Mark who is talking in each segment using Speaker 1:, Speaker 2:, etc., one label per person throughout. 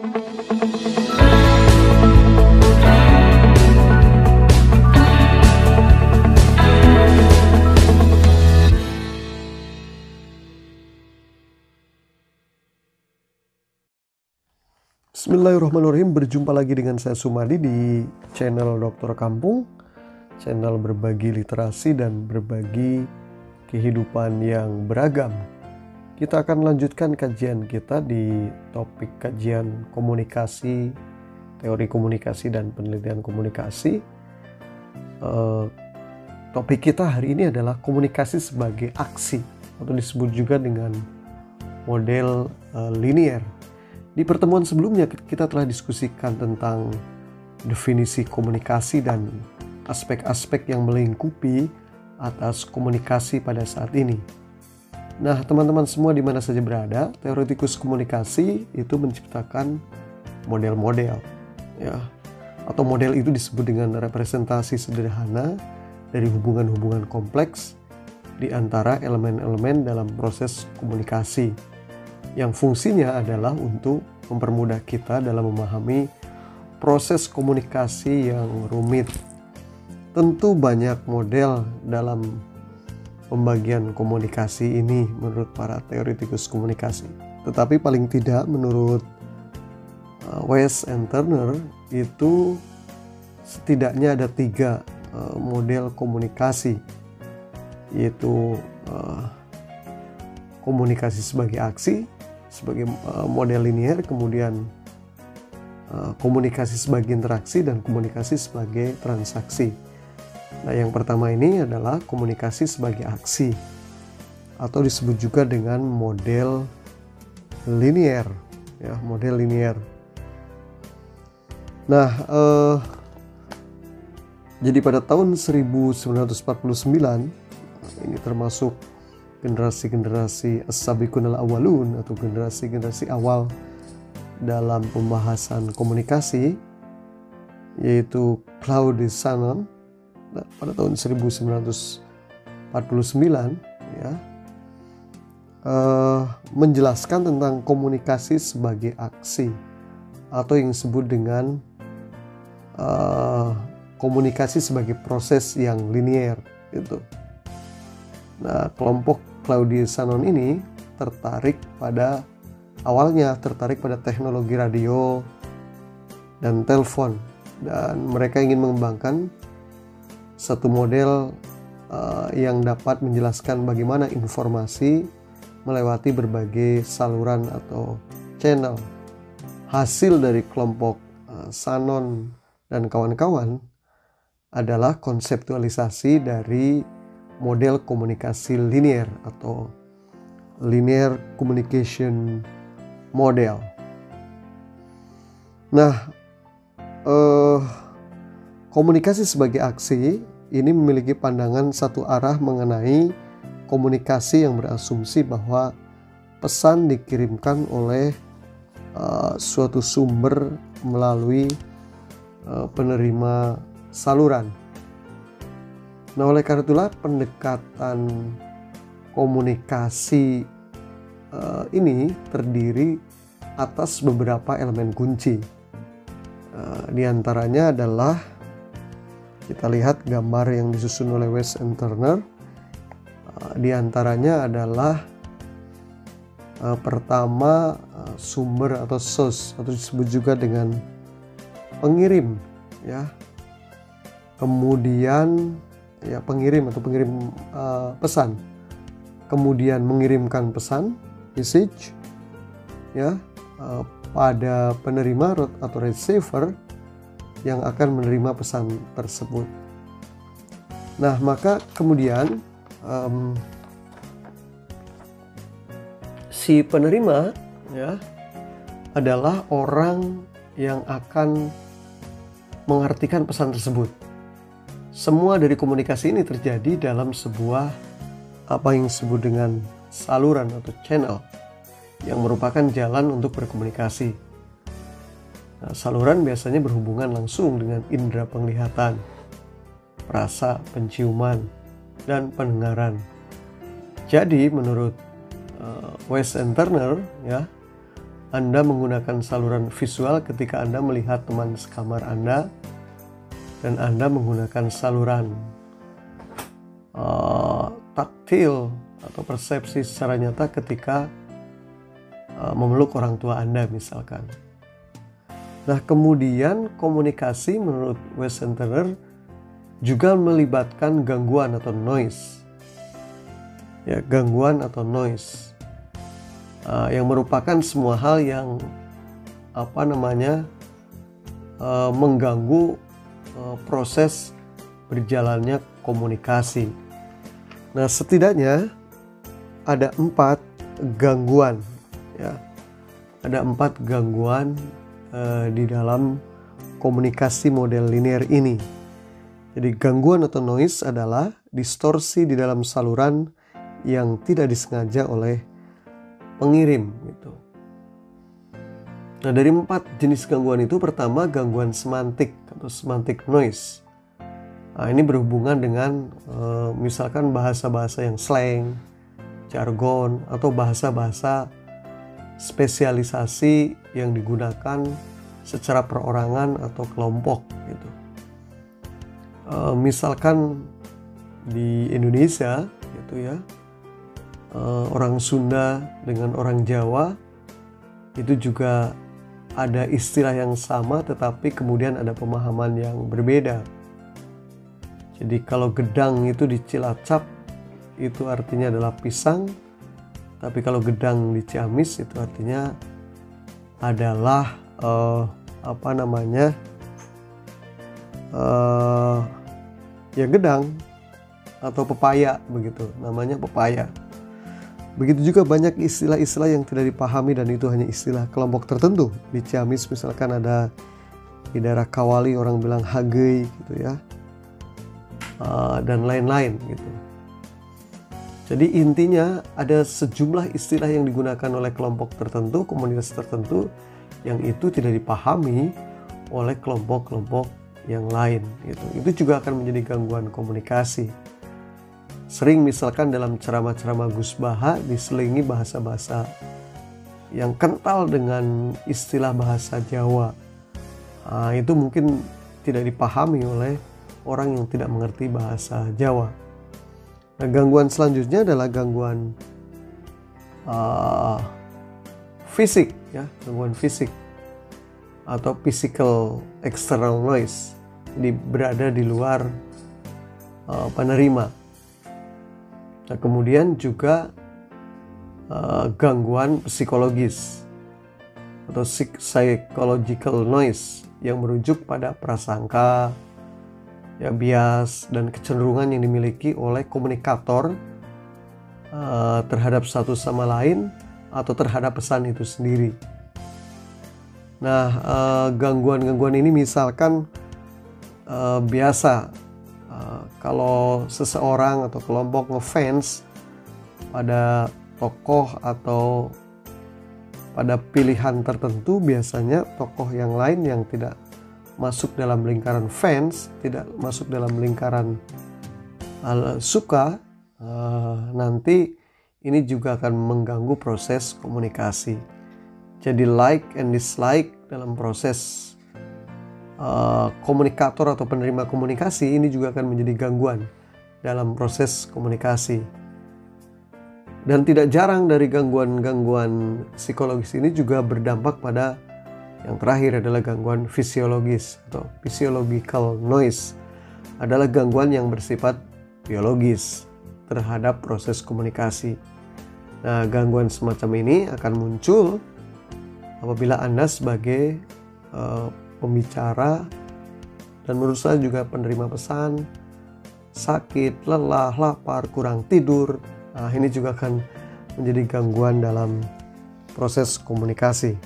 Speaker 1: Bismillahirrahmanirrahim, berjumpa lagi dengan saya Sumadi di channel Dokter Kampung, channel berbagi literasi dan berbagi kehidupan yang beragam. Kita akan lanjutkan kajian kita di topik kajian komunikasi, teori komunikasi dan penelitian komunikasi. Topik kita hari ini adalah komunikasi sebagai aksi, atau disebut juga dengan model linier. Di pertemuan sebelumnya kita telah diskusikan tentang definisi komunikasi dan aspek-aspek yang melingkupi atas komunikasi pada saat ini. Nah, teman-teman semua di mana saja berada, teoretikus komunikasi itu menciptakan model-model, ya. Atau model itu disebut dengan representasi sederhana dari hubungan-hubungan kompleks di antara elemen-elemen dalam proses komunikasi, yang fungsinya adalah untuk mempermudah kita dalam memahami proses komunikasi yang rumit. Tentu banyak model dalam pembagian komunikasi ini menurut para teoretikus komunikasi. Tetapi paling tidak menurut West and Turner itu setidaknya ada 3 model komunikasi, yaitu komunikasi sebagai aksi, sebagai model linier, kemudian komunikasi sebagai interaksi, dan komunikasi sebagai transaksi. Nah, yang pertama ini adalah komunikasi sebagai aksi, atau disebut juga dengan model linier, ya, model linier. Nah, jadi pada tahun 1949, ini termasuk generasi-generasi as-sabiqun al-awwalun, atau generasi-generasi awal dalam pembahasan komunikasi, yaitu Claude Shannon pada tahun 1949, ya, menjelaskan tentang komunikasi sebagai aksi, atau yang disebut dengan komunikasi sebagai proses yang linier itu. Nah, kelompok Claude Shannon ini awalnya tertarik pada teknologi radio dan telepon, dan mereka ingin mengembangkan satu model yang dapat menjelaskan bagaimana informasi melewati berbagai saluran atau channel. Hasil dari kelompok Shannon dan kawan-kawan adalah konseptualisasi dari model komunikasi linier atau linear communication model. Nah, komunikasi sebagai aksi ini memiliki pandangan satu arah mengenai komunikasi yang berasumsi bahwa pesan dikirimkan oleh suatu sumber melalui penerima saluran. Nah, oleh karena itulah pendekatan komunikasi ini terdiri atas beberapa elemen kunci. Di antaranya adalah, kita lihat gambar yang disusun oleh West and Turner. Di antaranya adalah pertama, sumber atau source, atau disebut juga dengan pengirim, ya. Kemudian pengirim atau pengirim pesan, kemudian mengirimkan pesan, message, ya, pada penerima atau receiver yang akan menerima pesan tersebut. Nah, maka kemudian si penerima, ya, adalah orang yang akan mengartikan pesan tersebut. Semua dari komunikasi ini terjadi dalam sebuah apa yang disebut dengan saluran atau channel, yang merupakan jalan untuk berkomunikasi. Nah, saluran biasanya berhubungan langsung dengan indera penglihatan, rasa, penciuman, dan pendengaran. Jadi menurut West and Turner, ya, Anda menggunakan saluran visual ketika Anda melihat teman sekamar Anda, dan Anda menggunakan saluran taktil atau persepsi secara nyata ketika memeluk orang tua Anda misalkan. Nah, kemudian komunikasi menurut Westenterer juga melibatkan gangguan atau noise. Ya, gangguan atau noise. Yang merupakan semua hal yang mengganggu proses berjalannya komunikasi. Nah, setidaknya ada 4 gangguan, ya. Ada 4 gangguan di dalam komunikasi model linear ini. Jadi gangguan atau noise adalah distorsi di dalam saluran yang tidak disengaja oleh pengirim gitu. Nah, dari 4 jenis gangguan itu, pertama gangguan semantik atau semantic noise. Nah, ini berhubungan dengan misalkan bahasa-bahasa yang slang, jargon, atau bahasa-bahasa spesialisasi yang digunakan secara perorangan atau kelompok gitu. Misalkan di Indonesia gitu ya, orang Sunda dengan orang Jawa itu juga ada istilah yang sama, tetapi kemudian ada pemahaman yang berbeda. Jadi kalau gedang itu di Cilacap itu artinya adalah pisang, tapi kalau gedang di Ciamis itu artinya adalah ya gedang atau pepaya begitu, namanya pepaya. Begitu juga banyak istilah-istilah yang tidak dipahami dan itu hanya istilah kelompok tertentu. Di Ciamis misalkan ada, di daerah Kawali orang bilang hagei gitu ya, dan lain-lain gitu. Jadi intinya ada sejumlah istilah yang digunakan oleh kelompok tertentu, komunitas tertentu, yang itu tidak dipahami oleh kelompok-kelompok yang lain gitu. Itu juga akan menjadi gangguan komunikasi. Sering misalkan dalam ceramah-ceramah Gus Baha diselingi bahasa-bahasa yang kental dengan istilah bahasa Jawa. Itu mungkin tidak dipahami oleh orang yang tidak mengerti bahasa Jawa. Nah, gangguan selanjutnya adalah gangguan fisik, ya, gangguan fisik atau physical external noise. Jadi berada di luar penerima. Nah, kemudian juga gangguan psikologis atau psychological noise yang merujuk pada prasangka, ya, bias dan kecenderungan yang dimiliki oleh komunikator terhadap satu sama lain atau terhadap pesan itu sendiri. Nah, gangguan-gangguan ini misalkan biasa kalau seseorang atau kelompok ngefans pada tokoh atau pada pilihan tertentu, biasanya tokoh yang lain yang tidak masuk dalam lingkaran fans, tidak masuk dalam lingkaran suka, nanti ini juga akan mengganggu proses komunikasi. Jadi like and dislike dalam proses komunikator atau penerima komunikasi ini juga akan menjadi gangguan dalam proses komunikasi. Dan tidak jarang dari gangguan-gangguan psikologis ini juga berdampak pada yang terakhir adalah gangguan fisiologis atau physiological noise, adalah gangguan yang bersifat biologis terhadap proses komunikasi. Nah, gangguan semacam ini akan muncul apabila Anda sebagai pembicara dan menurut saya juga penerima pesan sakit, lelah, lapar, kurang tidur. Nah, ini juga akan menjadi gangguan dalam proses komunikasi.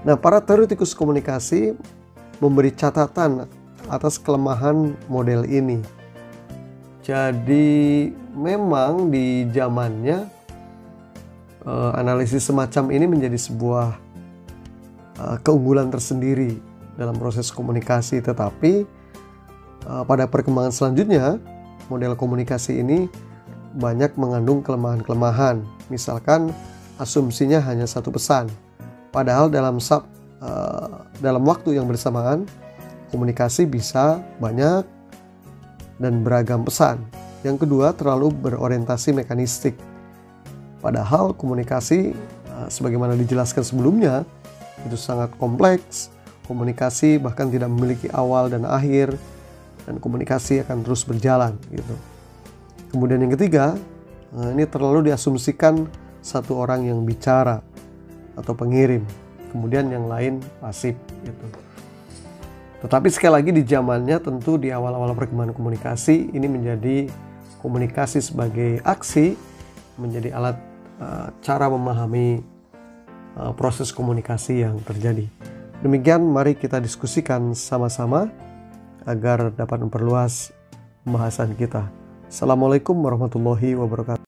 Speaker 1: Nah, para teoretikus komunikasi memberi catatan atas kelemahan model ini. Jadi memang di zamannya analisis semacam ini menjadi sebuah keunggulan tersendiri dalam proses komunikasi, tetapi pada perkembangan selanjutnya model komunikasi ini banyak mengandung kelemahan-kelemahan. Misalkan asumsinya hanya satu pesan, Padahal dalam waktu yang bersamaan komunikasi bisa banyak dan beragam pesan. Yang kedua, terlalu berorientasi mekanistik. Padahal komunikasi sebagaimana dijelaskan sebelumnya itu sangat kompleks. Komunikasi bahkan tidak memiliki awal dan akhir, dan komunikasi akan terus berjalan gitu. Kemudian yang ketiga, ini terlalu diasumsikan satu orang yang bicara atau pengirim, kemudian yang lain pasif gitu. Tetapi sekali lagi di zamannya tentu di awal-awal perkembangan komunikasi ini menjadi komunikasi sebagai aksi, menjadi alat cara memahami proses komunikasi yang terjadi. Demikian mari kita diskusikan sama-sama agar dapat memperluas pembahasan kita. Assalamualaikum warahmatullahi wabarakatuh.